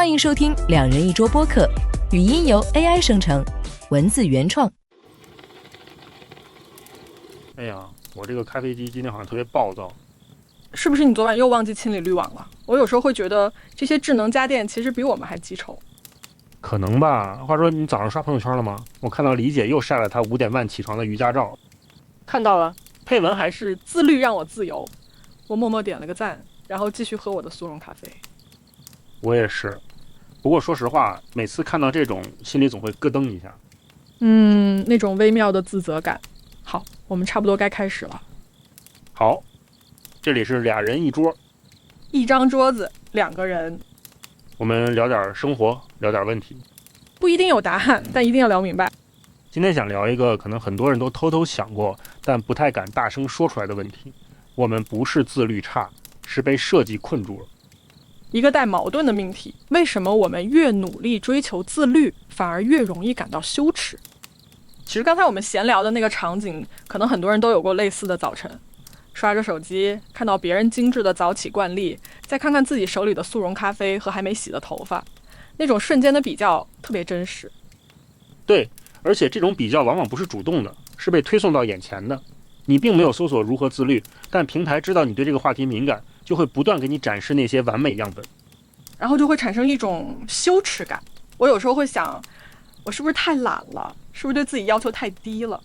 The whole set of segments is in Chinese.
欢迎收听两人一桌播客，语音由 AI 生成，文字原创。哎呀，我这个咖啡机今天好像特别暴躁。是不是你昨晚又忘记清理滤网了？我有时候会觉得这些智能家电其实比我们还记仇。可能吧。话说你早上刷朋友圈了吗？我看到李姐又晒了她5点半起床的瑜伽照。看到了，配文还是自律让我自由。我默默点了个赞，然后继续喝我的速溶咖啡。我也是，不过说实话，每次看到这种，心里总会咯噔一下。那种微妙的自责感。好，我们差不多该开始了。好，这里是俩人一桌，一张桌子，2个人，我们聊点生活，聊点问题。不一定有答案，但一定要聊明白。今天想聊一个可能很多人都偷偷想过，但不太敢大声说出来的问题。我们不是自律差，是被设计困住了。一个带矛盾的命题，为什么我们越努力追求自律，反而越容易感到羞耻？其实刚才我们闲聊的那个场景，可能很多人都有过类似的早晨，刷着手机，看到别人精致的早起惯例，再看看自己手里的速溶咖啡和还没洗的头发，那种瞬间的比较特别真实。对，而且这种比较往往不是主动的，是被推送到眼前的。你并没有搜索如何自律，但平台知道你对这个话题敏感，就会不断给你展示那些完美样本，然后就会产生一种羞耻感。我有时候会想，我是不是太懒了？是不是对自己要求太低了？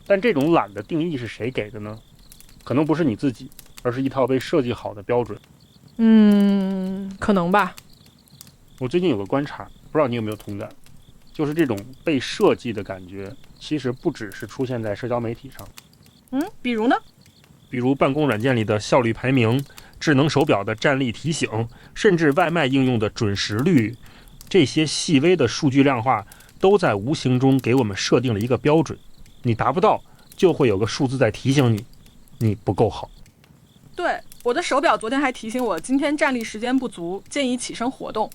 但这种懒的定义是谁给的呢？可能不是你自己，而是一套被设计好的标准。可能吧。我最近有个观察，不知道你有没有同感，就是这种被设计的感觉，其实不只是出现在社交媒体上。比如呢？比如办公软件里的效率排名，智能手表的站立提醒，甚至外卖应用的准时率，这些细微的数据量化都在无形中给我们设定了一个标准，你达不到就会有个数字在提醒你，你不够好。对，我的手表昨天还提醒我今天站立时间不足，建议起身活动。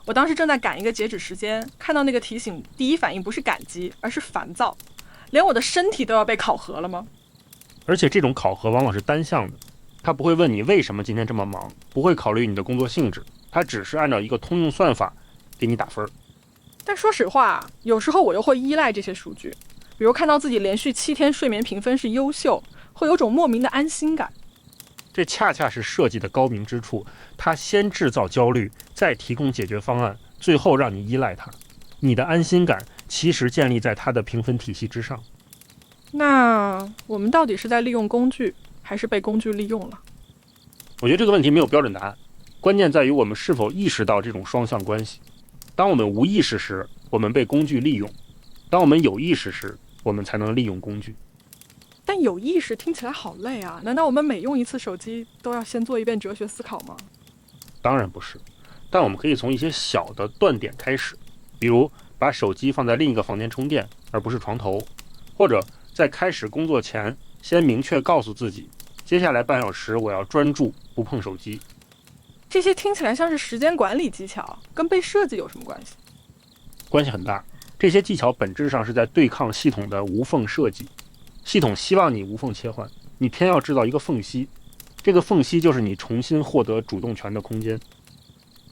我当时正在赶一个截止时间，看到那个提醒，第一反应不是感激，而是烦躁。连我的身体都要被考核了吗？而且这种考核往往是单向的，他不会问你为什么今天这么忙，不会考虑你的工作性质，他只是按照一个通用算法给你打分。但说实话，有时候我又会依赖这些数据，比如看到自己连续7天睡眠评分是优秀，会有种莫名的安心感。这恰恰是设计的高明之处，它先制造焦虑，再提供解决方案，最后让你依赖它。你的安心感其实建立在它的评分体系之上。那我们到底是在利用工具，还是被工具利用了？我觉得这个问题没有标准答案，关键在于我们是否意识到这种双向关系。当我们无意识时，我们被工具利用；当我们有意识时，我们才能利用工具。但有意识听起来好累啊！难道我们每用一次手机都要先做一遍哲学思考吗？当然不是，但我们可以从一些小的断点开始，比如把手机放在另一个房间充电，而不是床头，或者在开始工作前先明确告诉自己，接下来半小时我要专注，不碰手机。这些听起来像是时间管理技巧，跟被设计有什么关系？关系很大。这些技巧本质上是在对抗系统的无缝设计。系统希望你无缝切换，你偏要制造一个缝隙，这个缝隙就是你重新获得主动权的空间。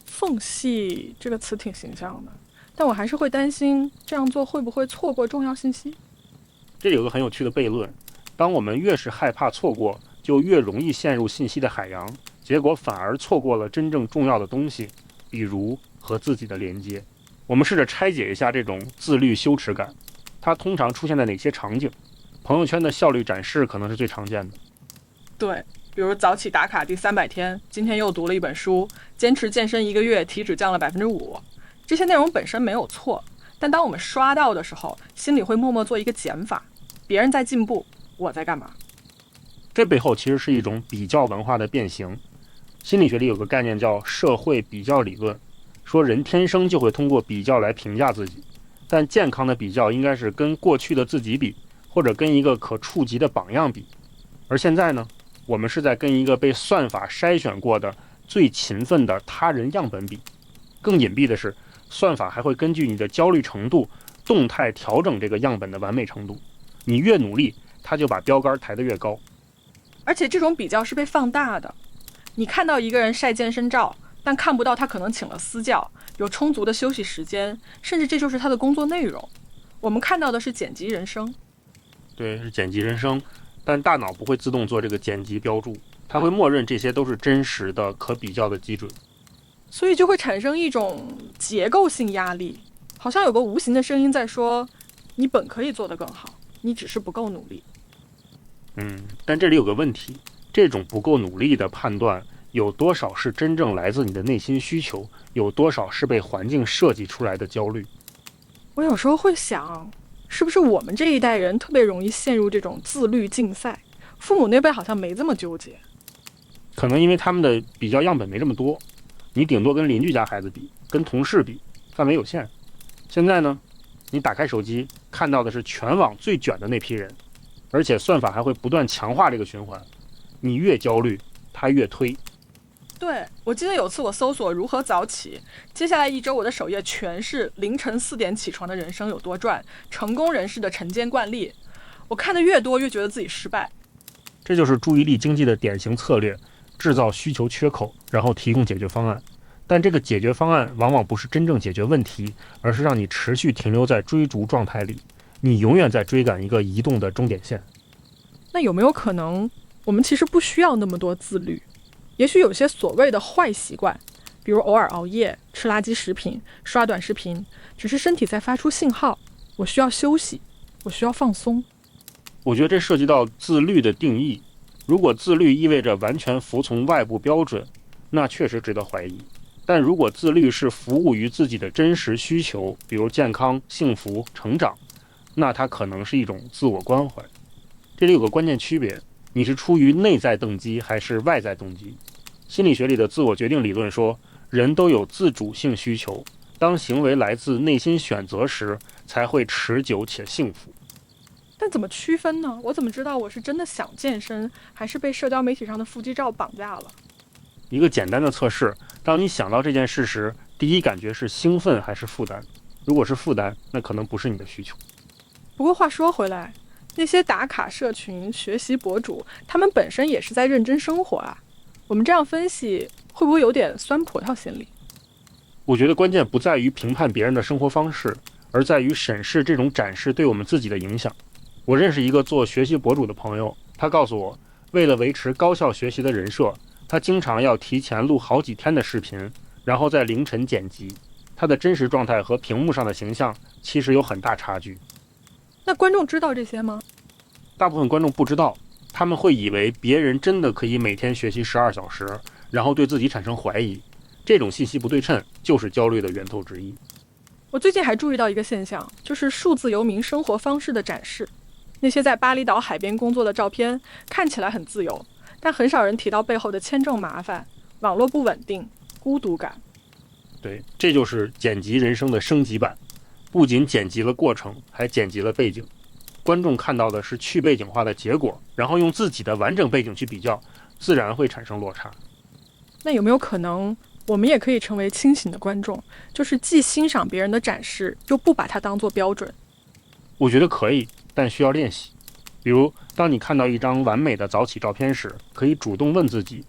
缝隙这个词挺形象的，但我还是会担心这样做会不会错过重要信息。这里有个很有趣的悖论，当我们越是害怕错过，就越容易陷入信息的海洋，结果反而错过了真正重要的东西，比如和自己的连接。我们试着拆解一下这种自律羞耻感，它通常出现在哪些场景？朋友圈的效率展示可能是最常见的。对，比如早起打卡第300天，今天又读了一本书，坚持健身1个月，体脂降了5%。这些内容本身没有错，但当我们刷到的时候，心里会默默做一个减法，别人在进步，我在干嘛？这背后其实是一种比较文化的变形。心理学里有个概念叫社会比较理论，说人天生就会通过比较来评价自己，但健康的比较应该是跟过去的自己比，或者跟一个可触及的榜样比。而现在呢，我们是在跟一个被算法筛选过的最勤奋的他人样本比。更隐蔽的是，算法还会根据你的焦虑程度动态调整这个样本的完美程度，你越努力，它就把标杆抬得越高。而且这种比较是被放大的，你看到一个人晒健身照，但看不到他可能请了私教，有充足的休息时间，甚至这就是他的工作内容。我们看到的是剪辑人生。对，是剪辑人生，但大脑不会自动做这个剪辑标注，它会默认这些都是真实的可比较的基准，所以就会产生一种结构性压力，好像有个无形的声音在说，你本可以做得更好，你只是不够努力。但这里有个问题，这种不够努力的判断有多少是真正来自你的内心需求，有多少是被环境设计出来的焦虑？我有时候会想，是不是我们这一代人特别容易陷入这种自律竞赛？父母那辈好像没这么纠结。可能因为他们的比较样本没这么多，你顶多跟邻居家孩子比，跟同事比，范围有限。现在呢，你打开手机看到的是全网最卷的那批人，而且算法还会不断强化这个循环，你越焦虑，它越推。对，我记得有次我搜索如何早起，接下来一周我的首页全是凌晨4点起床的人生有多赚，成功人士的晨间惯例。我看的越多，越觉得自己失败。这就是注意力经济的典型策略，制造需求缺口，然后提供解决方案。但这个解决方案往往不是真正解决问题，而是让你持续停留在追逐状态里，你永远在追赶一个移动的终点线。那有没有可能，我们其实不需要那么多自律？也许有些所谓的坏习惯，比如偶尔熬夜、吃垃圾食品、刷短视频，只是身体在发出信号，我需要休息，我需要放松。我觉得这涉及到自律的定义。如果自律意味着完全服从外部标准，那确实值得怀疑。但如果自律是服务于自己的真实需求，比如健康、幸福、成长，那它可能是一种自我关怀。这里有个关键区别，你是出于内在动机还是外在动机？心理学里的自我决定理论说，人都有自主性需求，当行为来自内心选择时，才会持久且幸福。但怎么区分呢？我怎么知道我是真的想健身，还是被社交媒体上的腹肌照绑架了？一个简单的测试，当你想到这件事时，第一感觉是兴奋还是负担？如果是负担，那可能不是你的需求。不过话说回来，那些打卡社群、学习博主，他们本身也是在认真生活啊。我们这样分析，会不会有点酸葡萄心理？我觉得关键不在于评判别人的生活方式，而在于审视这种展示对我们自己的影响。我认识一个做学习博主的朋友，他告诉我，为了维持高效学习的人设，他经常要提前录好几天的视频，然后在凌晨剪辑。他的真实状态和屏幕上的形象其实有很大差距。那观众知道这些吗？大部分观众不知道，他们会以为别人真的可以每天学习12小时，然后对自己产生怀疑。这种信息不对称就是焦虑的源头之一。我最近还注意到一个现象，就是数字游民生活方式的展示。那些在巴厘岛海边工作的照片看起来很自由，但很少人提到背后的签证麻烦、网络不稳定、孤独感。对，这就是剪辑人生的升级版，不仅剪辑了过程，还剪辑了背景。观众看到的是去背景化的结果，然后用自己的完整背景去比较，自然会产生落差。那有没有可能，我们也可以成为清醒的观众，就是既欣赏别人的展示，又不把它当作标准？我觉得可以，但需要练习。比如，当你看到一张完美的早起照片时，可以主动问自己，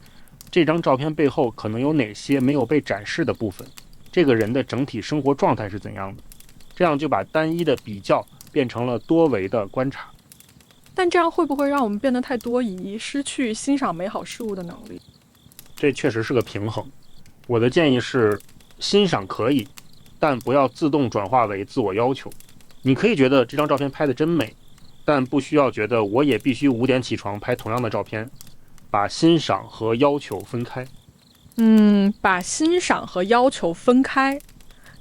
这张照片背后可能有哪些没有被展示的部分？这个人的整体生活状态是怎样的？这样就把单一的比较变成了多维的观察。但这样会不会让我们变得太多疑，失去欣赏美好事物的能力？这确实是个平衡。我的建议是，欣赏可以，但不要自动转化为自我要求。你可以觉得这张照片拍得真美，但不需要觉得我也必须5点起床拍同样的照片。把欣赏和要求分开。把欣赏和要求分开，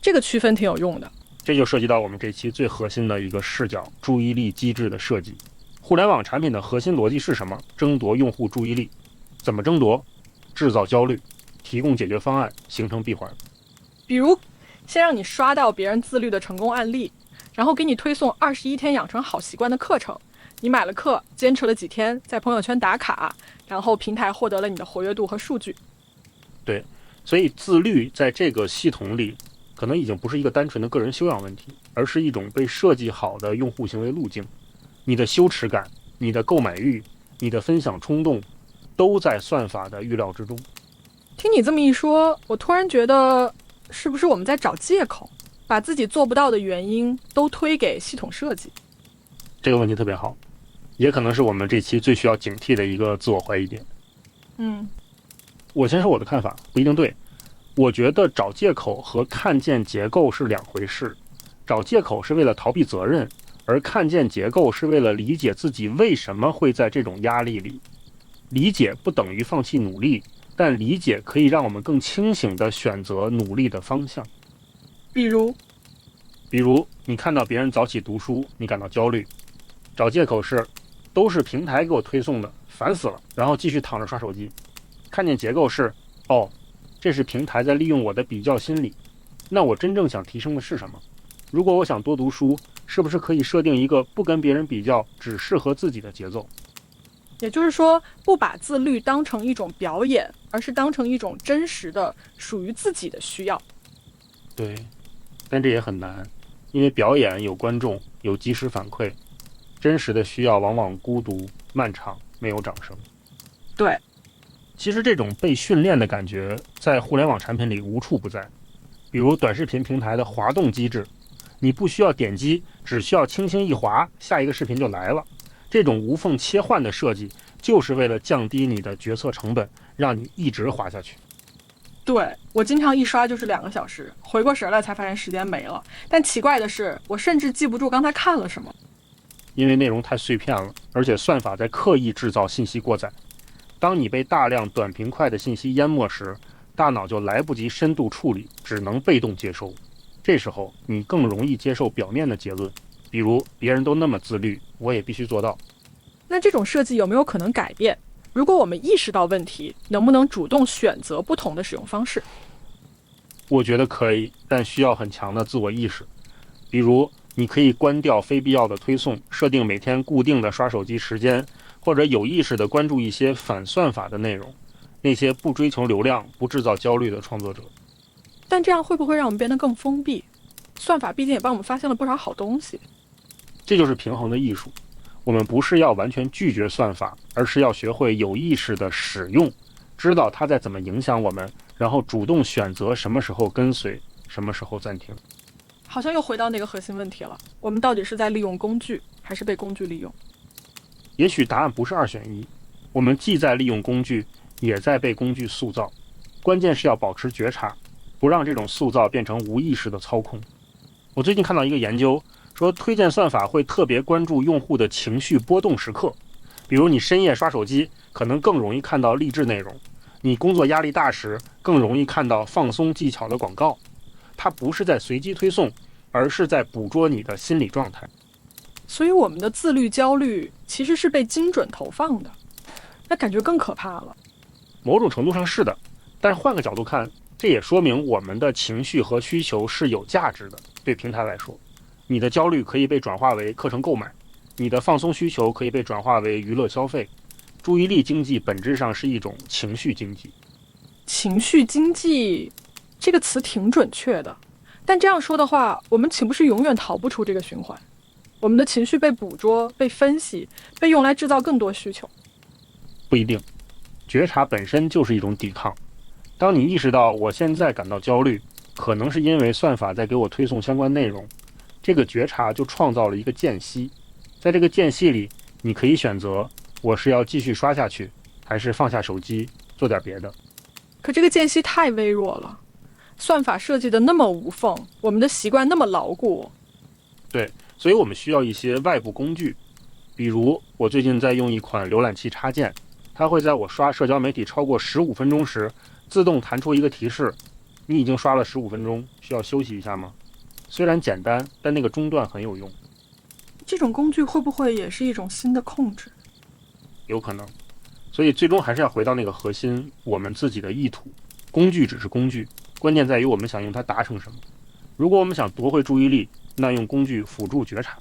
这个区分挺有用的。这就涉及到我们这期最核心的一个视角——注意力机制的设计。互联网产品的核心逻辑是什么？争夺用户注意力。怎么争夺？制造焦虑，提供解决方案，形成闭环。比如，先让你刷到别人自律的成功案例，然后给你推送21天养成好习惯的课程。你买了课，坚持了几天，在朋友圈打卡，然后平台获得了你的活跃度和数据。对，所以自律在这个系统里，可能已经不是一个单纯的个人修养问题，而是一种被设计好的用户行为路径。你的羞耻感、你的购买欲、你的分享冲动，都在算法的预料之中。听你这么一说，我突然觉得，是不是我们在找借口，把自己做不到的原因都推给系统设计？这个问题特别好，也可能是我们这期最需要警惕的一个自我怀疑点。我先说我的看法，不一定对。我觉得找借口和看见结构是两回事。找借口是为了逃避责任，而看见结构是为了理解自己为什么会在这种压力里。理解不等于放弃努力，但理解可以让我们更清醒地选择努力的方向。比如你看到别人早起读书，你感到焦虑，找借口是都是平台给我推送的，烦死了，然后继续躺着刷手机。看见结构是这是平台在利用我的比较心理，那我真正想提升的是什么？如果我想多读书，是不是可以设定一个不跟别人比较，只适合自己的节奏？也就是说，不把自律当成一种表演，而是当成一种真实的属于自己的需要。对，但这也很难，因为表演有观众，有及时反馈，真实的需要往往孤独漫长，没有掌声。对，其实这种被训练的感觉在互联网产品里无处不在，比如短视频平台的滑动机制，你不需要点击，只需要轻轻一滑，下一个视频就来了。这种无缝切换的设计就是为了降低你的决策成本，让你一直滑下去。对，我经常一刷就是2个小时，回过神来才发现时间没了。但奇怪的是，我甚至记不住刚才看了什么，因为内容太碎片了，而且算法在刻意制造信息过载。当你被大量短平快的信息淹没时，大脑就来不及深度处理，只能被动接收。这时候你更容易接受表面的结论，比如别人都那么自律，我也必须做到。那这种设计有没有可能改变？如果我们意识到问题，能不能主动选择不同的使用方式？我觉得可以，但需要很强的自我意识。比如你可以关掉非必要的推送，设定每天固定的刷手机时间，或者有意识地关注一些反算法的内容，那些不追求流量、不制造焦虑的创作者。但这样会不会让我们变得更封闭？算法毕竟也帮我们发现了不少好东西。这就是平衡的艺术。我们不是要完全拒绝算法，而是要学会有意识地使用，知道它在怎么影响我们，然后主动选择什么时候跟随，什么时候暂停。好像又回到那个核心问题了，我们到底是在利用工具，还是被工具利用？也许答案不是2选1，我们既在利用工具，也在被工具塑造。关键是要保持觉察，不让这种塑造变成无意识的操控。我最近看到一个研究，说推荐算法会特别关注用户的情绪波动时刻，比如你深夜刷手机，可能更容易看到励志内容；你工作压力大时，更容易看到放松技巧的广告。它不是在随机推送，而是在捕捉你的心理状态。所以我们的自律焦虑其实是被精准投放的，那感觉更可怕了。某种程度上是的，但是换个角度看，这也说明我们的情绪和需求是有价值的。对平台来说，你的焦虑可以被转化为课程购买，你的放松需求可以被转化为娱乐消费。注意力经济本质上是一种情绪经济。情绪经济这个词挺准确的，但这样说的话，我们岂不是永远逃不出这个循环？我们的情绪被捕捉、被分析、被用来制造更多需求。不一定，觉察本身就是一种抵抗。当你意识到我现在感到焦虑，可能是因为算法在给我推送相关内容，这个觉察就创造了一个间隙。在这个间隙里，你可以选择我是要继续刷下去，还是放下手机做点别的。可这个间隙太微弱了，算法设计的那么无缝，我们的习惯那么牢固。对，所以我们需要一些外部工具。比如我最近在用一款浏览器插件，它会在我刷社交媒体超过15分钟时自动弹出一个提示，你已经刷了15分钟，需要休息一下吗？虽然简单，但那个中断很有用。这种工具会不会也是一种新的控制？有可能。所以最终还是要回到那个核心，我们自己的意图。工具只是工具，关键在于我们想用它达成什么。如果我们想夺回注意力，那用工具辅助觉察；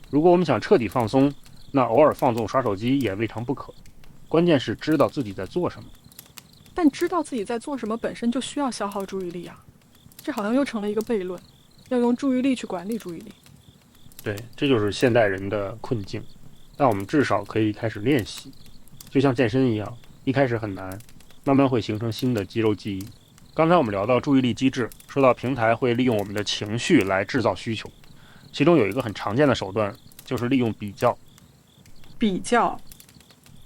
如果我们想彻底放松，那偶尔放纵刷手机也未尝不可。关键是知道自己在做什么。但知道自己在做什么本身就需要消耗注意力啊，这好像又成了一个悖论，要用注意力去管理注意力。对，这就是现代人的困境。但我们至少可以开始练习，就像健身一样，一开始很难，慢慢会形成新的肌肉记忆。刚才我们聊到注意力机制，说到平台会利用我们的情绪来制造需求，其中有一个很常见的手段就是利用比较。比较，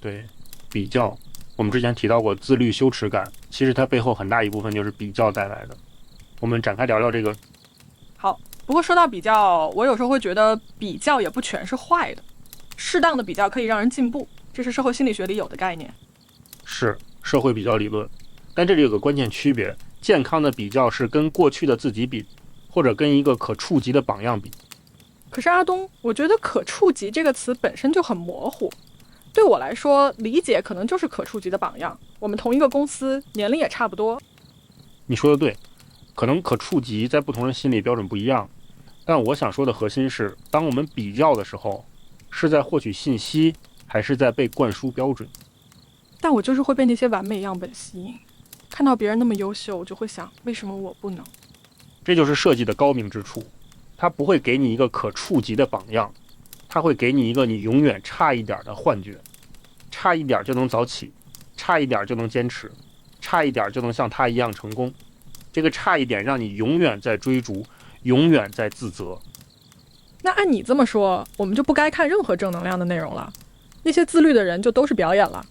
对，比较。我们之前提到过自律羞耻感，其实它背后很大一部分就是比较带来的。我们展开聊聊这个。好，不过说到比较，我有时候会觉得比较也不全是坏的，适当的比较可以让人进步，这是社会心理学里有的概念。是社会比较理论，但这里有个关键区别，健康的比较是跟过去的自己比，或者跟一个可触及的榜样比。可是阿东，我觉得可触及这个词本身就很模糊，对我来说理解可能就是可触及的榜样，我们同一个公司，年龄也差不多。你说的对，可能可触及在不同人心里标准不一样，但我想说的核心是，当我们比较的时候，是在获取信息，还是在被灌输标准？但我就是会被那些完美样本吸引，看到别人那么优秀，我就会想，为什么我不能？这就是设计的高明之处，它不会给你一个可触及的榜样，它会给你一个你永远差一点的幻觉，差一点就能早起，差一点就能坚持，差一点就能像他一样成功。这个差一点让你永远在追逐，永远在自责。那按你这么说，我们就不该看任何正能量的内容了，那些自律的人就都是表演了。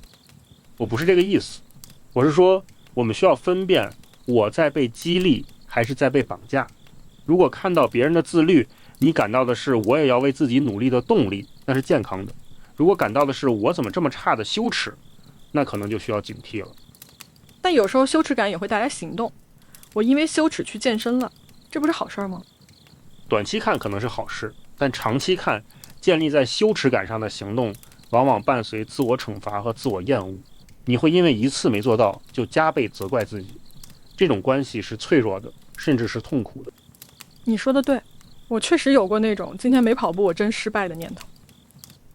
我不是这个意思，我是说我们需要分辨我在被激励还是在被绑架。如果看到别人的自律，你感到的是我也要为自己努力的动力，那是健康的。如果感到的是我怎么这么差的羞耻，那可能就需要警惕了。但有时候羞耻感也会带来行动，我因为羞耻去健身了，这不是好事吗？短期看可能是好事，但长期看，建立在羞耻感上的行动往往伴随自我惩罚和自我厌恶。你会因为一次没做到就加倍责怪自己，这种关系是脆弱的，甚至是痛苦的。你说的对，我确实有过那种今天没跑步我真失败的念头。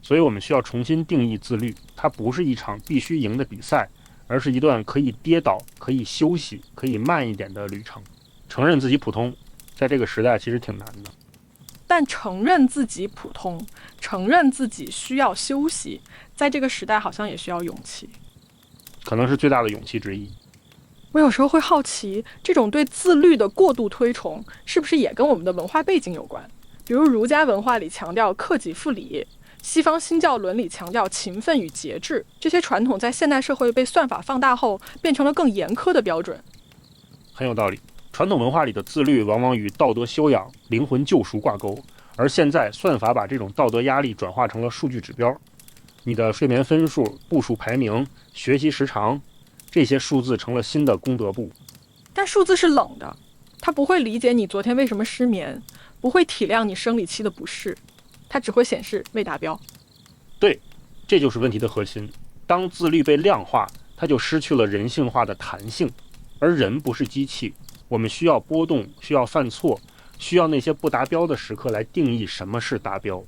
所以我们需要重新定义自律，它不是一场必须赢的比赛，而是一段可以跌倒、可以休息、可以慢一点的旅程。承认自己普通，在这个时代其实挺难的。但承认自己普通，承认自己需要休息，在这个时代好像也需要勇气，可能是最大的勇气之一。我有时候会好奇，这种对自律的过度推崇，是不是也跟我们的文化背景有关？比如儒家文化里强调克己复礼，西方新教伦理强调勤奋与节制，这些传统在现代社会被算法放大后，变成了更严苛的标准。很有道理。传统文化里的自律往往与道德修养、灵魂救赎挂钩，而现在算法把这种道德压力转化成了数据指标。你的睡眠分数、步数排名、学习时长，这些数字成了新的功德簿。但数字是冷的，它不会理解你昨天为什么失眠，不会体谅你生理期的不适，它只会显示未达标。对，这就是问题的核心。当自律被量化，它就失去了人性化的弹性，而人不是机器，我们需要波动，需要犯错，需要那些不达标的时刻来定义什么是达标。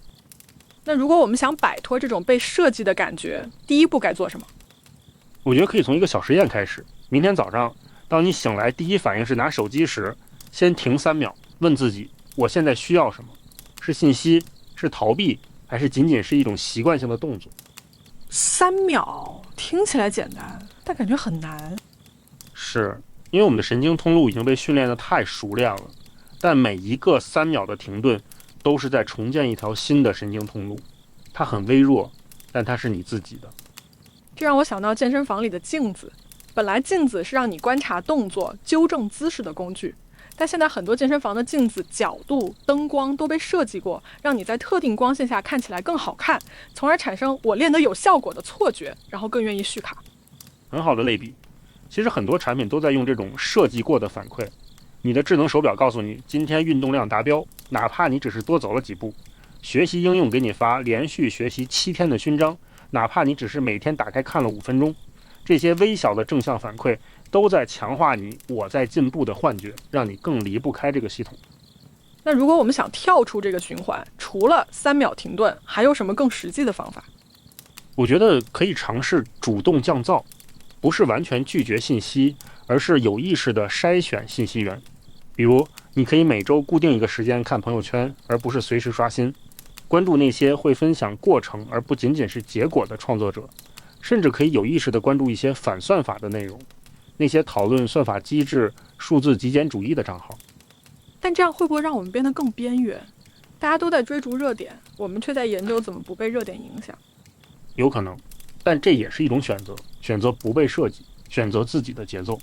那如果我们想摆脱这种被设计的感觉，第一步该做什么？我觉得可以从一个小实验开始。明天早上，当你醒来第一反应是拿手机时，先停3秒，问自己，我现在需要什么？是信息，是逃避，还是仅仅是一种习惯性的动作？3秒听起来简单，但感觉很难。是，因为我们的神经通路已经被训练得太熟练了，但每一个3秒的停顿都是在重建一条新的神经通路。它很微弱，但它是你自己的。这让我想到健身房里的镜子，本来镜子是让你观察动作、纠正姿势的工具，但现在很多健身房的镜子角度、灯光都被设计过，让你在特定光线下看起来更好看，从而产生我练得有效果的错觉，然后更愿意续卡。很好的类比。其实很多产品都在用这种设计过的反馈。你的智能手表告诉你今天运动量达标，哪怕你只是多走了几步。学习应用给你发连续学习7天的勋章，哪怕你只是每天打开看了5分钟。这些微小的正向反馈都在强化你我在进步的幻觉，让你更离不开这个系统。那如果我们想跳出这个循环，除了3秒停顿，还有什么更实际的方法？我觉得可以尝试主动降噪，不是完全拒绝信息，而是有意识地筛选信息源。比如你可以每周固定一个时间看朋友圈，而不是随时刷新，关注那些会分享过程而不仅仅是结果的创作者，甚至可以有意识地关注一些反算法的内容，那些讨论算法机制、数字极简主义的账号。但这样会不会让我们变得更边缘？大家都在追逐热点，我们却在研究怎么不被热点影响。有可能，但这也是一种选择，选择不被设计，选择自己的节奏。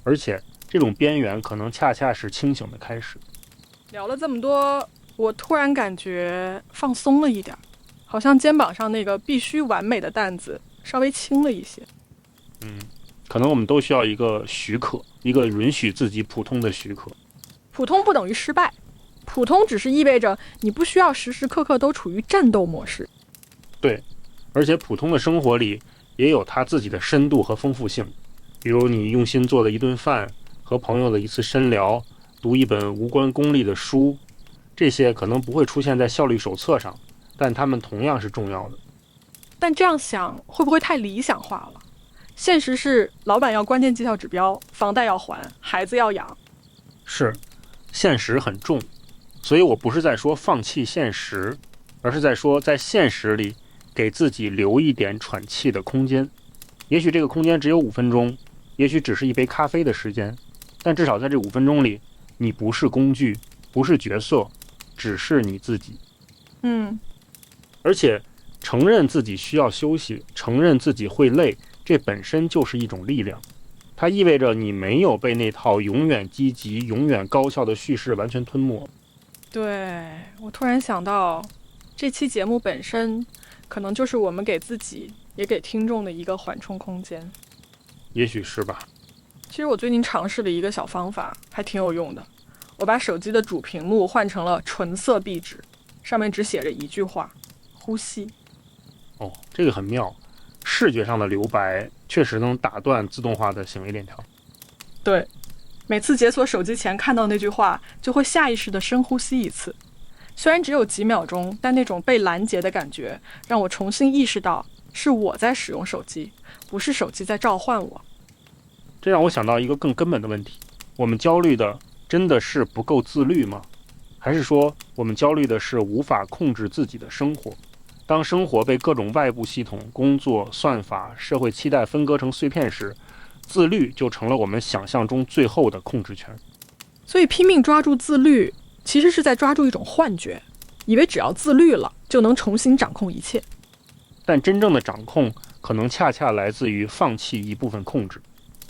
而且这种边缘可能恰恰是清醒的开始。聊了这么多，我突然感觉放松了一点，好像肩膀上那个必须完美的担子稍微轻了一些。可能我们都需要一个许可，一个允许自己普通的许可。普通不等于失败，普通只是意味着你不需要时时刻刻都处于战斗模式。对，而且普通的生活里也有它自己的深度和丰富性，比如你用心做的一顿饭，和朋友的一次深聊，读一本无关功利的书，这些可能不会出现在效率手册上，但它们同样是重要的。但这样想会不会太理想化了？现实是老板要关键绩效指标，房贷要还，孩子要养。是，现实很重，所以我不是在说放弃现实，而是在说在现实里给自己留一点喘气的空间。也许这个空间只有5分钟，也许只是一杯咖啡的时间，但至少在这5分钟里，你不是工具，不是角色，只是你自己。而且承认自己需要休息，承认自己会累，这本身就是一种力量。它意味着你没有被那套永远积极、永远高效的叙事完全吞没。对，我突然想到，这期节目本身可能就是我们给自己也给听众的一个缓冲空间。也许是吧。其实我最近尝试了一个小方法，还挺有用的。我把手机的主屏幕换成了纯色壁纸，上面只写着一句话：呼吸。哦，这个很妙，视觉上的留白确实能打断自动化的行为链条。对，每次解锁手机前看到那句话，就会下意识地深呼吸一次。虽然只有几秒钟，但那种被拦截的感觉，让我重新意识到是我在使用手机，不是手机在召唤我。这让我想到一个更根本的问题：我们焦虑的真的是不够自律吗？还是说我们焦虑的是无法控制自己的生活？当生活被各种外部系统、工作、算法、社会期待分割成碎片时，自律就成了我们想象中最后的控制权。所以拼命抓住自律，其实是在抓住一种幻觉，以为只要自律了，就能重新掌控一切。但真正的掌控，可能恰恰来自于放弃一部分控制，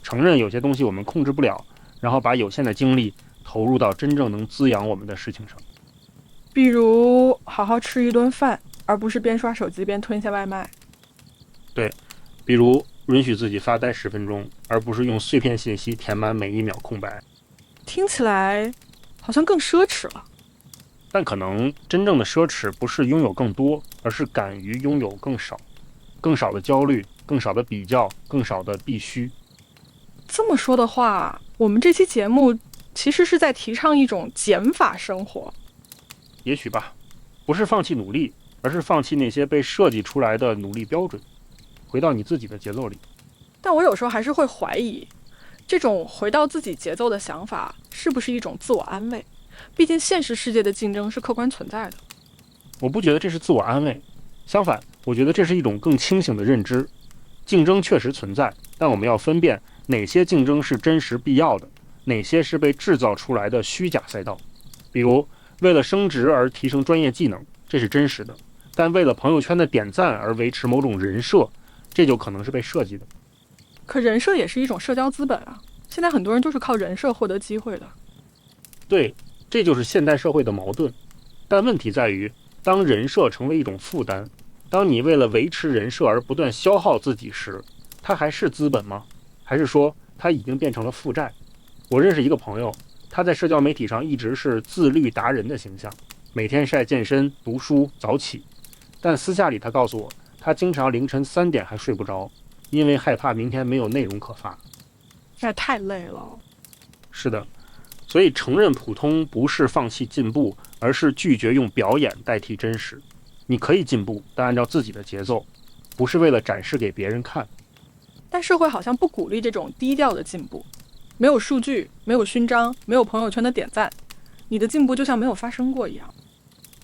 承认有些东西我们控制不了，然后把有限的精力投入到真正能滋养我们的事情上。比如好好吃一顿饭，而不是边刷手机边吞下外卖。对，比如允许自己发呆10分钟，而不是用碎片信息填满每一秒空白。听起来好像更奢侈了。但可能真正的奢侈不是拥有更多，而是敢于拥有更少。更少的焦虑，更少的比较，更少的必须。这么说的话，我们这期节目其实是在提倡一种减法生活。也许吧，不是放弃努力，而是放弃那些被设计出来的努力标准，回到你自己的节奏里。但我有时候还是会怀疑，这种回到自己节奏的想法是不是一种自我安慰？毕竟现实世界的竞争是客观存在的。我不觉得这是自我安慰，相反，我觉得这是一种更清醒的认知。竞争确实存在，但我们要分辨哪些竞争是真实必要的，哪些是被制造出来的虚假赛道。比如为了升职而提升专业技能，这是真实的，但为了朋友圈的点赞而维持某种人设，这就可能是被设计的。可人设也是一种社交资本啊，现在很多人都是靠人设获得机会的。对，这就是现代社会的矛盾。但问题在于，当人设成为一种负担，当你为了维持人设而不断消耗自己时，它还是资本吗？还是说它已经变成了负债？我认识一个朋友，他在社交媒体上一直是自律达人的形象，每天晒健身、读书、早起。但私下里他告诉我，他经常凌晨3点还睡不着，因为害怕明天没有内容可发。那太累了。是的，所以承认普通不是放弃进步，而是拒绝用表演代替真实。你可以进步，但按照自己的节奏，不是为了展示给别人看。但社会好像不鼓励这种低调的进步，没有数据，没有勋章，没有朋友圈的点赞，你的进步就像没有发生过一样。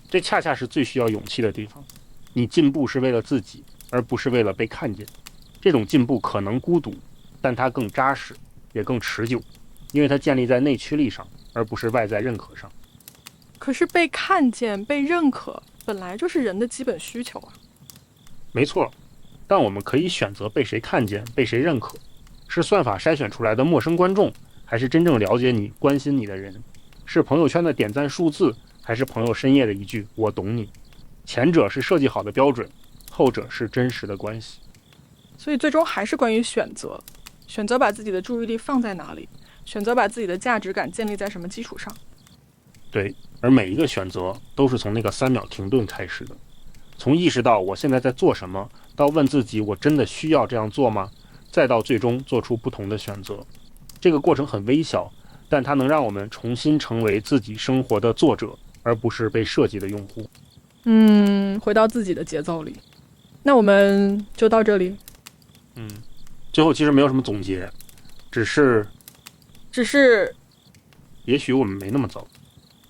这恰恰是最需要勇气的地方。你进步是为了自己，而不是为了被看见。这种进步可能孤独，但它更扎实，也更持久，因为它建立在内驱力上，而不是外在认可上。可是被看见、被认可，本来就是人的基本需求啊。没错，但我们可以选择被谁看见、被谁认可，是算法筛选出来的陌生观众，还是真正了解你、关心你的人？是朋友圈的点赞数字，还是朋友深夜的一句我懂你？前者是设计好的标准，后者是真实的关系。所以最终还是关于选择，选择把自己的注意力放在哪里，选择把自己的价值感建立在什么基础上。对，而每一个选择都是从那个3秒停顿开始的，从意识到我现在在做什么，到问自己我真的需要这样做吗？再到最终做出不同的选择。这个过程很微小，但它能让我们重新成为自己生活的作者，而不是被设计的用户。回到自己的节奏里。那我们就到这里。最后其实没有什么总结，只是也许我们没那么糟。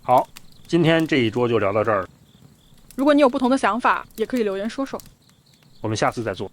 好，今天这一桌就聊到这儿，如果你有不同的想法，也可以留言说说。我们下次再做。